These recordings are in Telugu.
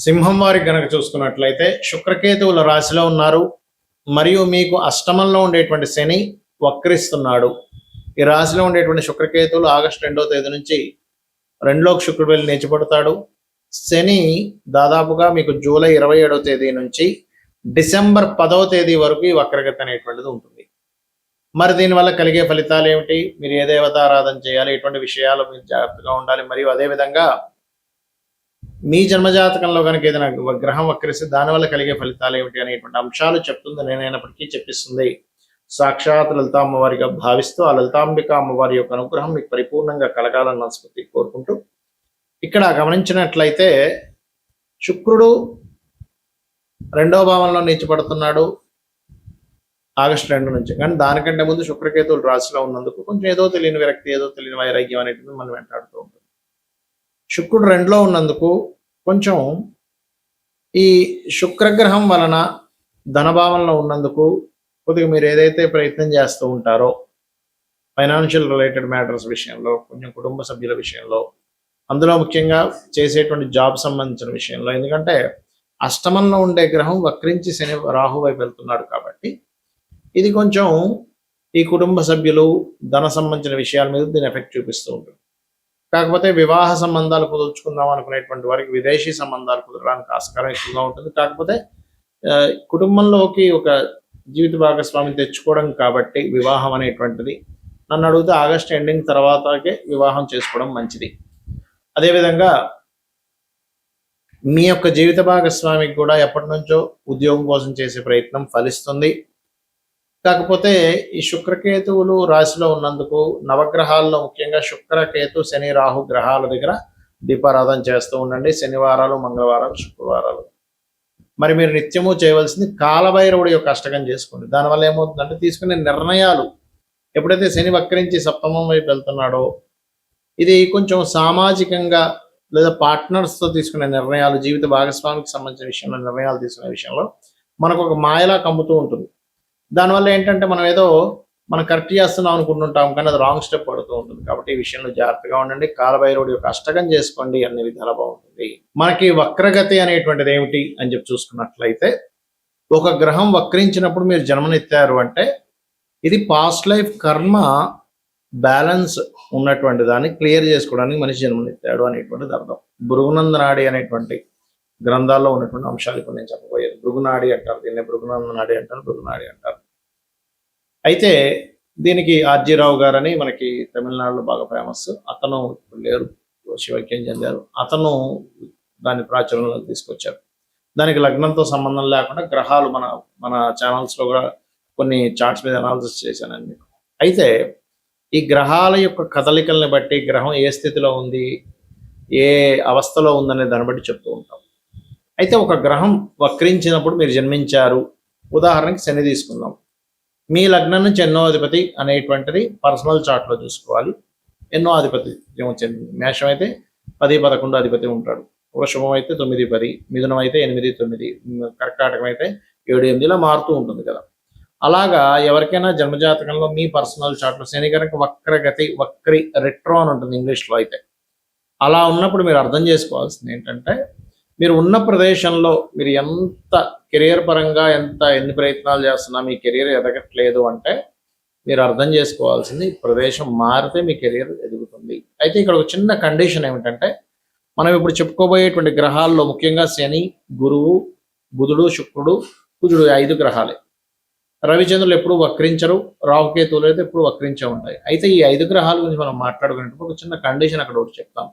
సింహం వారికి గనక చూసుకున్నట్లయితే శుక్రకేతువుల రాశిలో ఉన్నారు. మరియు మీకు అష్టమంలో ఉండేటువంటి శని వక్రిస్తున్నాడు. ఈ రాశిలో ఉండేటువంటి శుక్రకేతువులు ఆగస్టు 2వ తేదీ నుంచి 2లోకి శుక్రుడు వెళ్ళి నీచపడతాడు. శని దాదాపుగా మీకు జూలై 27వ తేదీ నుంచి డిసెంబర్ 10వ తేదీ వరకు ఈ వక్రగతి అనేటువంటిది ఉంటుంది. మరి దీనివల్ల కలిగే ఫలితాలు ఏమిటి? మీరు ఏ దేవతారాధన చేయాలి, ఎటువంటి విషయాలు మీరు జాగ్రత్తగా ఉండాలి, మరియు అదేవిధంగా మీ జన్మజాతకంలో కనుక ఏదైనా గ్రహం వక్రిస్తే దానివల్ల కలిగే ఫలితాలు ఏమిటి అనేటువంటి అంశాలు చెప్తుంది. నేనైనప్పటికీ చెప్పిస్తుంది సాక్షాత్ లలితా అమ్మవారిగా భావిస్తూ ఆ లలితాంబిక అమ్మవారి యొక్క అనుగ్రహం మీకు పరిపూర్ణంగా కలగాలని మనస్ఫూర్తి కోరుకుంటూ, ఇక్కడ గమనించినట్లయితే శుక్రుడు 2వ భావంలో నీచపడుతున్నాడు ఆగస్టు 2 నుంచి. కానీ దానికంటే ముందు శుక్రకేతువులు రాశిలో ఉన్నందుకు కొంచెం ఏదో తెలియని విరక్తి, ఏదో తెలియని వైరాగ్యం అనేటువంటి మనం వెంటాడుతూ ఉంటుంది. శుక్రుడు 2లో ఉన్నందుకు కొంచెం ఈ శుక్రగ్రహం వలన ధనభావంలో ఉన్నందుకు కొద్దిగా మీరు ఏదైతే ప్రయత్నం చేస్తూ ఉంటారో ఫైనాన్షియల్ రిలేటెడ్ మ్యాటర్స్ విషయంలో, కొంచెం కుటుంబ సభ్యుల విషయంలో, అందులో ముఖ్యంగా చేసేటువంటి జాబ్ సంబంధించిన విషయంలో, ఎందుకంటే అష్టమంలో ఉండే గ్రహం వక్రించి శని రాహు వైపు వెళ్తున్నాడు కాబట్టి ఇది కొంచెం ఈ కుటుంబ సభ్యులు ధన సంబంధించిన విషయాల మీద దీని ఎఫెక్ట్ చూపిస్తూ ఉంటుంది. కాకపోతే వివాహ సంబంధాలు కుదుర్చుకుందాం అనుకునేటువంటి వారికి విదేశీ సంబంధాలు కుదరడానికి ఆస్కారం ఎక్కువగా ఉంటుంది. కాకపోతే కుటుంబంలోకి ఒక జీవిత భాగస్వామిని తెచ్చుకోవడం కాబట్టి వివాహం అనేటువంటిది నన్ను అడిగితే ఆగస్టు ఎండింగ్ తర్వాతకే వివాహం చేసుకోవడం మంచిది. అదేవిధంగా మీ యొక్క జీవిత భాగస్వామికి కూడా ఎప్పటి నుంచో ఉద్యోగం కోసం చేసే ప్రయత్నం ఫలిస్తుంది. కాకపోతే ఈ శుక్రకేతువులు రాశిలో ఉన్నందుకు నవగ్రహాల్లో ముఖ్యంగా శుక్రకేతు శని రాహు గ్రహాల దగ్గర దీపారాధన చేస్తూ ఉండండి. శనివారాలు, మంగళవారాలు, శుక్రవారాలు. మరి మీరు నిత్యము చేయవలసింది కాలభైరవుడి యొక్క అష్టకం చేసుకోండి. దానివల్ల ఏమవుతుందంటే తీసుకునే నిర్ణయాలు ఎప్పుడైతే శని వక్రించి సప్తమం వైపు వెళ్తున్నాడో ఇది కొంచెం సామాజికంగా లేదా పార్ట్నర్స్తో తీసుకునే నిర్ణయాలు, జీవిత భాగస్వామికి సంబంధించిన విషయంలో నిర్ణయాలు తీసుకునే విషయంలో మనకు ఒక మాయలా కమ్ముతూ ఉంటుంది. దానివల్ల ఏంటంటే మనం ఏదో మనం కరెక్ట్ చేస్తున్నాం అనుకుంటుంటాం, కానీ అది రాంగ్ స్టెప్ పడుతూ ఉంటుంది. కాబట్టి ఈ విషయంలో జాగ్రత్తగా ఉండండి. కాలభైరవుడి యొక్క అష్టకం చేసుకోండి, అన్ని విధాలా బాగుంటుంది. మనకి వక్రగతి అనేటువంటిది ఏమిటి అని చెప్పి చూసుకున్నట్లయితే, ఒక గ్రహం వక్రించినప్పుడు మీరు జన్మనెత్తారు అంటే ఇది పాస్ట్ లైఫ్ కర్మ బ్యాలెన్స్ ఉన్నటువంటి దాన్ని క్లియర్ చేసుకోవడానికి మనిషి జన్మనెత్తాడు అనేటువంటిది అర్థం. భృగునందనాడి అనేటువంటి గ్రంథాల్లో ఉన్నటువంటి అంశాలు ఇప్పుడు నేను చెప్పబోయేది. భృగునాడి అంటారు దీన్ని, భృగునందనాడి అంటారు, భృగునాడి అంటారు. అయితే దీనికి ఆర్జీరావు గారని మనకి తమిళనాడులో బాగా ఫేమస్. అతను లేరు, శివైక్యం చెందారు. అతను దాన్ని ప్రాచుర్యంలోకి తీసుకొచ్చారు. దానికి లగ్నంతో సంబంధం లేకుండా గ్రహాలు మన ఛానల్స్లో కూడా కొన్ని చార్ట్స్ మీద అనాలిసిస్ చేశానండి. అయితే ఈ గ్రహాల యొక్క కదలికల్ని బట్టి గ్రహం ఏ స్థితిలో ఉంది, ఏ అవస్థలో ఉందనే దాన్ని బట్టి చెప్తూ ఉంటాం. అయితే ఒక గ్రహం వక్రించినప్పుడు మీరు జన్మించారు, ఉదాహరణకి శని తీసుకుందాం. మీ లగ్నం నుంచి ఎన్నో అధిపతి అనేటువంటిది పర్సనల్ చార్ట్లో చూసుకోవాలి. ఎన్నో అధిపతి చెంది మేషం అయితే 10, 11 అధిపతి ఉంటాడు. వృషభం అయితే 9, 10, మిథునం అయితే 8, 9, కర్కాటకం అయితే 7, 8 ఇలా మారుతూ ఉంటుంది కదా. అలాగా ఎవరికైనా జన్మజాతకంలో మీ పర్సనల్ చార్ట్లో శని కనుక వక్రి రెట్రో అని ఉంటుంది ఇంగ్లీష్లో. అయితే అలా ఉన్నప్పుడు మీరు అర్థం చేసుకోవాల్సింది ఏంటంటే, మీరు ఉన్న ప్రదేశంలో మీరు ఎంత కెరియర్ పరంగా ఎన్ని ప్రయత్నాలు చేస్తున్నా మీ కెరియర్ ఎదగట్లేదు అంటే మీరు అర్థం చేసుకోవాల్సింది ప్రదేశం మారితే మీ కెరియర్ ఎదుగుతుంది. అయితే ఇక్కడ ఒక చిన్న కండిషన్ ఏమిటంటే, మనం ఇప్పుడు చెప్పుకోబోయేటువంటి గ్రహాల్లో ముఖ్యంగా శని, గురువు, బుధుడు, శుక్రుడు, కుజుడు 5 గ్రహాలే. రవిచంద్రులు ఎప్పుడు వక్రించరు, రాహుకేతువులు అయితే ఎప్పుడు వక్రించే ఉంటాయి. అయితే ఈ 5 గ్రహాల గురించి మనం మాట్లాడుకునేటప్పుడు ఒక చిన్న కండిషన్ అక్కడ ఒకటి చెప్తాం.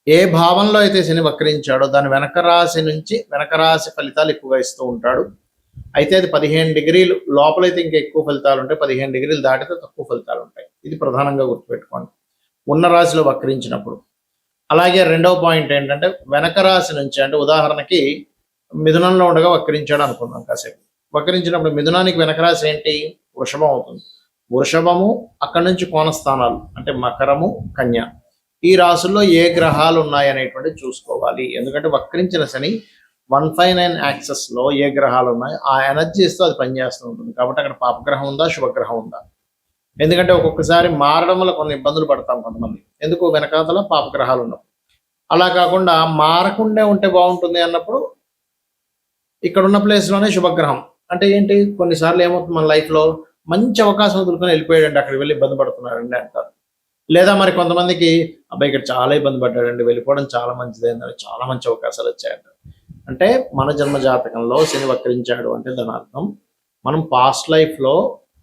ఏ భావంలో అయితే శని వక్రించాడో దాని వెనక రాశి ఫలితాలు ఎక్కువగా ఇస్తూ ఉంటాడు. అయితే అది 15 డిగ్రీలు లోపలైతే ఇంకా ఎక్కువ ఫలితాలు ఉంటాయి, 15 డిగ్రీలు దాటితే తక్కువ ఫలితాలు ఉంటాయి. ఇది ప్రధానంగా గుర్తుపెట్టుకోండి ఉన్న రాశిలో వక్రించినప్పుడు. అలాగే 2వ పాయింట్ ఏంటంటే, వెనక రాశి నుంచి అంటే ఉదాహరణకి మిథునంలో ఉండగా వక్రించాడు అనుకున్నాం కాసేపు. వక్రించినప్పుడు మిథునానికి వెనక రాశి ఏంటి? వృషభం అవుతుంది. వృషభము అక్కడి నుంచి కోణస్థానాలు అంటే మకరము, కన్య, ఈ రాశుల్లో ఏ గ్రహాలు ఉన్నాయి అనేటువంటిది చూసుకోవాలి. ఎందుకంటే వక్రించిన శని 159 యాక్సెస్లో ఏ గ్రహాలు ఉన్నాయి ఆ ఎనర్జీస్తో అది పనిచేస్తూ ఉంటుంది. కాబట్టి అక్కడ పాపగ్రహం ఉందా, శుభగ్రహం ఉందా? ఎందుకంటే ఒక్కొక్కసారి మారడం వల్ల కొన్ని ఇబ్బందులు పడతాం కొంతమంది. ఎందుకు? వెనకాతల పాపగ్రహాలు ఉన్నప్పుడు. అలా కాకుండా మారకుండా ఉంటే బాగుంటుంది అన్నప్పుడు ఇక్కడ ఉన్న ప్లేస్లోనే శుభగ్రహం. అంటే ఏంటి, కొన్నిసార్లు ఏమవుతుంది మన లైఫ్లో మంచి అవకాశం వదులుకొని వెళ్ళిపోయాడండి, అక్కడికి వెళ్ళి ఇబ్బంది పడుతున్నారండి అంటారు. లేదా మరి కొంతమందికి అబ్బాయి ఇక్కడ చాలా ఇబ్బంది పడ్డాడండి, వెళ్ళిపోవడం చాలా మంచిదైందని చాలా మంచి అవకాశాలు వచ్చాయంట. అంటే మన జన్మ జాతకంలో శని వక్రించాడు అంటే దాని అర్థం మనం పాస్ట్ లైఫ్లో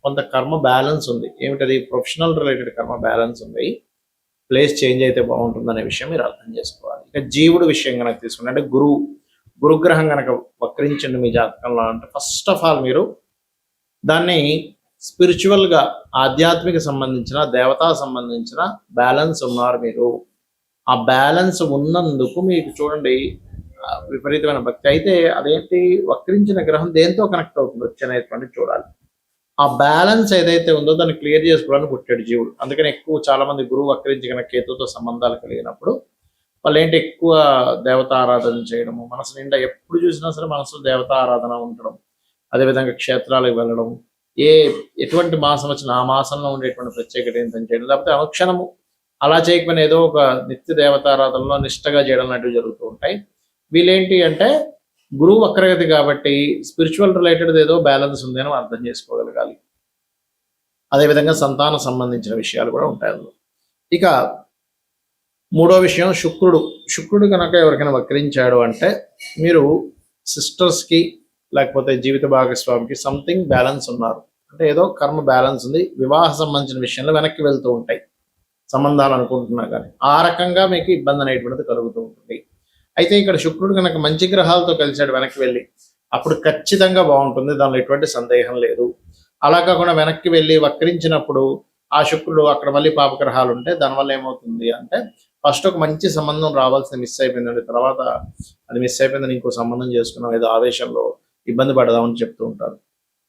కొంత కర్మ బ్యాలెన్స్ ఉంది. ఏమిటది? ప్రొఫెషనల్ రిలేటెడ్ కర్మ బ్యాలెన్స్ ఉంది. ప్లేస్ చేంజ్ అయితే బాగుంటుంది అనే విషయం మీరు అర్థం చేసుకోవాలి. ఇక జీవుడు విషయం కనుక తీసుకుంటే, అంటే గురుగ్రహం కనుక వక్రించండి మీ జాతకంలో అంటే ఫస్ట్ ఆఫ్ ఆల్ మీరు దాన్ని స్పిరిచువల్గా ఆధ్యాత్మిక సంబంధించిన దేవతా సంబంధించిన బ్యాలెన్స్ ఉన్నారు మీరు. ఆ బ్యాలెన్స్ ఉన్నందుకు మీకు చూడండి విపరీతమైన భక్తి. అయితే అదేంటి, వక్రించిన గ్రహం దేంతో కనెక్ట్ అవుతుంది వచ్చనేటువంటి చూడాలి. ఆ బ్యాలెన్స్ ఏదైతే ఉందో దాన్ని క్లియర్ చేసుకోవడానికి పుట్టాడు జీవుడు. అందుకని ఎక్కువ చాలా మంది గురువు వక్రించి కనుక కేతుతో సంబంధాలు కలిగినప్పుడు వాళ్ళు ఏంటి ఎక్కువ దేవతా ఆరాధన చేయడము, మనసు నిండా ఎప్పుడు చూసినా సరే మనసులో దేవతా ఆరాధన ఉండడం, అదేవిధంగా క్షేత్రాలకు వెళ్ళడం, ఎటువంటి మాసం వచ్చినా ఆ మాసంలో ఉండేటువంటి ప్రత్యేకత ఏంటని చేయడం, లేకపోతే అనుక్షణము అలా చేయకపోయినా ఏదో ఒక నిత్య దేవతారాధనలో నిష్టగా చేయడం లాంటివి జరుగుతూ ఉంటాయి. వీళ్ళేంటి అంటే గురువు వక్రగతి కాబట్టి స్పిరిచువల్ రిలేటెడ్ ఏదో బ్యాలెన్స్ ఉంది అని అర్థం చేసుకోగలగాలి. అదేవిధంగా సంతానం సంబంధించిన విషయాలు కూడా ఉంటాయి అందులో. ఇక మూడో విషయం శుక్రుడు కనుక ఎవరికైనా వక్రించాడు అంటే మీరు సిస్టర్స్కి లేకపోతే జీవిత భాగస్వామికి సంథింగ్ బ్యాలెన్స్ ఉన్నారు, అంటే ఏదో కర్మ బ్యాలెన్స్ ఉంది. వివాహ సంబంధించిన విషయంలో వెనక్కి వెళ్తూ ఉంటాయి సంబంధాలు అనుకుంటున్నా కానీ ఆ రకంగా మీకు ఇబ్బంది అనేటువంటిది కలుగుతూ ఉంటుంది. అయితే ఇక్కడ శుక్రుడు కనుక మంచి గ్రహాలతో కలిసాడు వెనక్కి వెళ్ళి, అప్పుడు ఖచ్చితంగా బాగుంటుంది, దానిలో ఎటువంటి సందేహం లేదు. అలా కాకుండా వెనక్కి వెళ్ళి వక్రించినప్పుడు ఆ శుక్రుడు అక్కడ మళ్ళీ పాపగ్రహాలు ఉంటే దానివల్ల ఏమవుతుంది అంటే ఫస్ట్ ఒక మంచి సంబంధం రావాల్సింది మిస్ అయిపోయిందండి, తర్వాత అది మిస్ అయిపోయిందని ఇంకో సంబంధం చేసుకున్నాం ఏదో ఆవేశంలో ఇబ్బంది పడదామని చెప్తూ ఉంటారు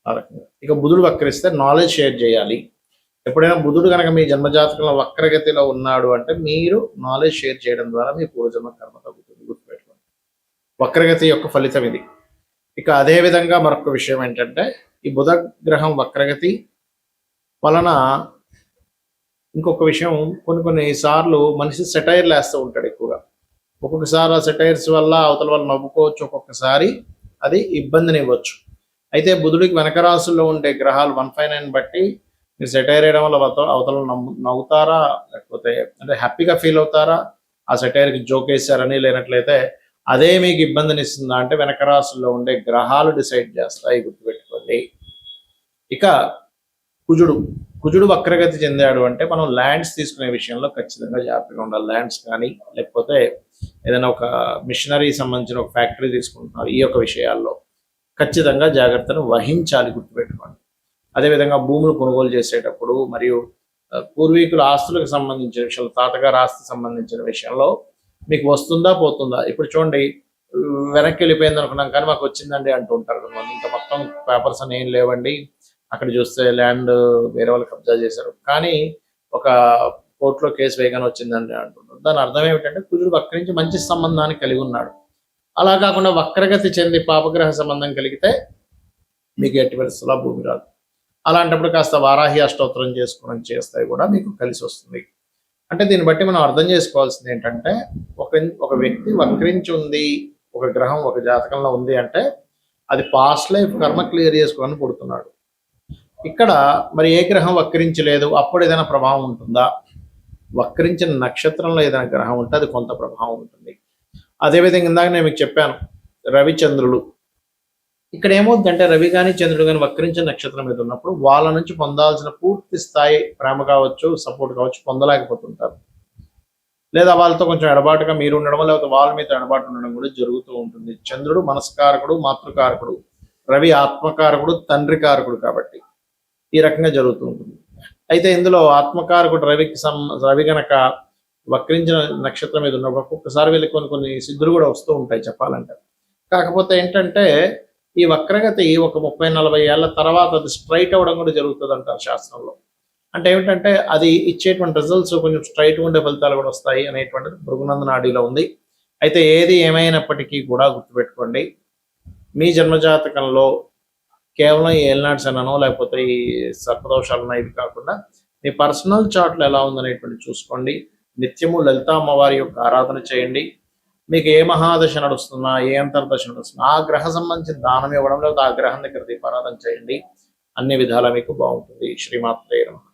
ఆ రకంగా. ఇక బుధుడు వక్రిస్తే నాలెడ్జ్ షేర్ చేయాలి. ఎప్పుడైనా బుధుడు కనుక మీ జన్మజాతకంలో వక్రగతిలో ఉన్నాడు అంటే మీరు నాలెడ్జ్ షేర్ చేయడం ద్వారా మీ పూర్వజన్మ కర్మ తగ్గుతుంది, గుర్తుపెట్టుకోండి. వక్రగతి యొక్క ఫలితం ఇది. ఇక అదే విధంగా మరొక విషయం ఏంటంటే ఈ బుధ గ్రహం వక్రగతి వలన ఇంకొక విషయం, కొన్ని సార్లు మనిషి సెటైర్లు వేస్తూ ఉంటాడు ఎక్కువగా. ఒక్కొక్కసారి ఆ సెటైర్స్ వల్ల అవతల వాళ్ళు నవ్వుకోవచ్చు, ఒక్కొక్కసారి అది ఇబ్బందిని ఇవ్వచ్చు. అయితే బుధుడికి వెనక రాసుల్లో ఉండే గ్రహాలు 159 బట్టి మీరు సెటైర్ వేయడం వల్ల అవతల నవ్వుతారా, లేకపోతే అంటే హ్యాపీగా ఫీల్ అవుతారా, ఆ సెటైర్కి జోక్ వేసారని, లేనట్లయితే అదే మీకు ఇబ్బందిని ఇస్తుందా అంటే వెనక రాసుల్లో ఉండే గ్రహాలు డిసైడ్ చేస్తాయి, గుర్తుపెట్టుకోండి. ఇక కుజుడు వక్రగతి చెందాడు అంటే మనం ల్యాండ్స్ తీసుకునే విషయంలో ఖచ్చితంగా జాగ్రత్తగా ఉండాలి. ల్యాండ్స్ కానీ లేకపోతే ఏదైనా ఒక మిషనరీ సంబంధించిన ఒక ఫ్యాక్టరీ తీసుకుంటున్నారు, ఈ యొక్క విషయాల్లో ఖచ్చితంగా జాగ్రత్తను వహించాలి, గుర్తుపెట్టుకోండి. అదేవిధంగా భూములు కొనుగోలు చేసేటప్పుడు మరియు పూర్వీకుల ఆస్తులకు సంబంధించిన విషయంలో, తాతగారు ఆస్తి సంబంధించిన విషయంలో మీకు వస్తుందా పోతుందా. ఇప్పుడు చూడండి వెనక్కి వెళ్ళిపోయింది అనుకున్నాం కానీ మాకు వచ్చిందండి అంటూ ఉంటారు కొంతమంది. ఇంకా మొత్తం పేపర్స్ అని ఏం లేవండి, అక్కడ చూస్తే ల్యాండ్ వేరే వాళ్ళు కబ్జా చేశారు కానీ ఒక కోర్టులో కేసు వేయగానే వచ్చిందండి అంటున్నారు. దాని అర్థం ఏమిటంటే కుజుడు వక్రించి మంచి సంబంధాన్ని కలిగి ఉన్నాడు. అలా కాకుండా వక్రగతి చెంది పాపగ్రహ సంబంధం కలిగితే మీకు ఎట్టి పరిస్థితుల్లో భూమి రాదు. అలాంటప్పుడు కాస్త వారాహి అష్టోత్తరం చేసుకోవడం చేస్తే కూడా మీకు కలిసి వస్తుంది. అంటే దీన్ని బట్టి మనం అర్థం చేసుకోవాల్సింది ఏంటంటే ఒక వ్యక్తి వక్రించి ఉంది, ఒక గ్రహం ఒక జాతకంలో ఉంది అంటే అది పాస్ట్ లైఫ్ కర్మ క్లియర్ చేసుకోవాలని పుడుతున్నాడు. ఇక్కడ మరి ఏ గ్రహం వక్రించలేదు, అప్పుడు ఏదైనా ప్రభావం ఉంటుందా? వక్రించిన నక్షత్రంలో ఏదైనా గ్రహం ఉంటే అది కొంత ప్రభావం ఉంటుంది. అదేవిధంగా ఇందాక నేను మీకు చెప్పాను రవిచంద్రులు, ఇక్కడ ఏమవుతుందంటే రవి కానీ చంద్రుడు కానీ వక్రించిన నక్షత్రం మీద ఉన్నప్పుడు వాళ్ళ నుంచి పొందాల్సిన పూర్తి స్థాయి ప్రేమ కావచ్చు, సపోర్ట్ కావచ్చు పొందలేకపోతుంటారు. లేదా వాళ్ళతో కొంచెం ఎడబాటుగా మీరు ఉండడం, లేకపోతే వాళ్ళ మీద ఎడబాటు ఉండడం కూడా జరుగుతూ ఉంటుంది. చంద్రుడు మనస్కారకుడు, మాతృకారకుడు, రవి ఆత్మకారకుడు, తండ్రి కారకుడు కాబట్టి ఈ రకంగా జరుగుతూ ఉంటుంది. అయితే ఇందులో ఆత్మకారకుడు రవి గనక వక్రించిన నక్షత్రం మీద ఉన్నప్పుడు ఒక్కొక్కసారి వీళ్ళకి కొన్ని సిద్ధులు కూడా వస్తూ ఉంటాయి చెప్పాలంటే. కాకపోతే ఏంటంటే ఈ వక్రగతి ఒక 30-40 ఏళ్ల తర్వాత అది స్ట్రైట్ అవ్వడం కూడా జరుగుతుంది అంటారు శాస్త్రంలో. అంటే ఏమిటంటే అది ఇచ్చేటువంటి రిజల్ట్స్ కొంచెం స్ట్రైట్ ఉండే ఫలితాలు కూడా వస్తాయి అనేటువంటిది భృగునంద నాడిలో ఉంది. అయితే ఏది ఏమైనప్పటికీ కూడా గుర్తుపెట్టుకోండి, మీ జన్మజాతకంలో కేవలం ఈ ఏల్నాడ్స్ అన్ననో లేకపోతే ఈ సర్పదోషాలు ఇవి కాకుండా మీ పర్సనల్ చార్ట్లు ఎలా ఉందనేటువంటి చూసుకోండి. నిత్యము లలితా అమ్మవారి యొక్క ఆరాధన చేయండి. మీకు ఏ మహాదశ నడుస్తున్నా, ఏ అంతర్దశ నడుస్తున్నా ఆ గ్రహ సంబంధించిన దానం ఇవ్వడం, లేదా ఆ గ్రహం దగ్గర దీపారాధన చేయండి. అన్ని విధాలా మీకు బాగుంటుంది. శ్రీమాత్రే నమః.